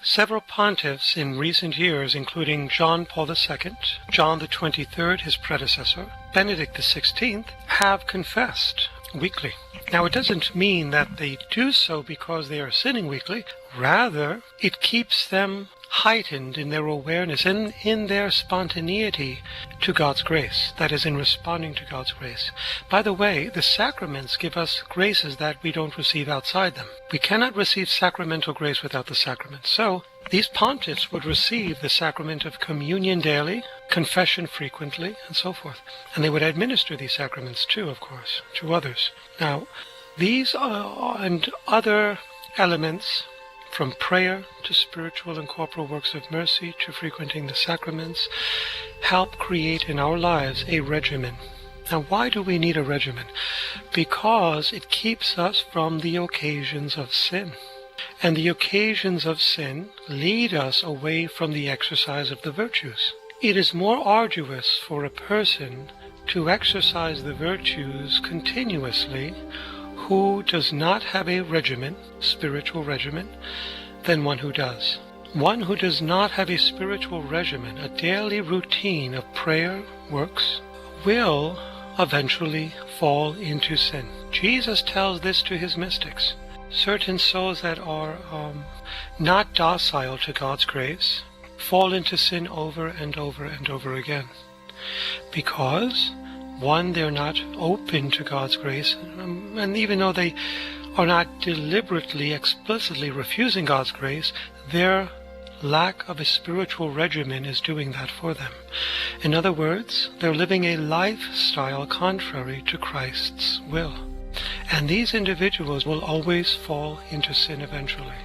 Several pontiffs in recent years, including John Paul II, John the 23rd, his predecessor, Benedict the 16th, have confessed weekly. Now, it doesn't mean that they do so because they are sinning weekly. Rather, it keeps them heightened in their awareness and in their spontaneity to God's grace, that is, in responding to God's grace. By the way, the sacraments give us graces that we don't receive outside them. We cannot receive sacramental grace without the sacraments. So, these pontiffs would receive the sacrament of communion daily, confession frequently, and so forth. And they would administer these sacraments too, of course, to others. Now, these and other elements, from prayer to spiritual and corporal works of mercy to frequenting the sacraments, help create in our lives a regimen. Now, why do we need a regimen? Because it keeps us from the occasions of sin. And the occasions of sin lead us away from the exercise of the virtues. It is more arduous for a person to exercise the virtues continuously who does not have a regimen, spiritual regimen, than one who does. One who does not have a spiritual regimen, a daily routine of prayer, works, will eventually fall into sin. Jesus tells this to his mystics. Certain souls that are not docile to God's grace fall into sin over and over and over again. Because, one, they're not open to God's grace, and even though they are not deliberately, explicitly refusing God's grace, their lack of a spiritual regimen is doing that for them. In other words, they're living a lifestyle contrary to Christ's will. And these individuals will always fall into sin eventually.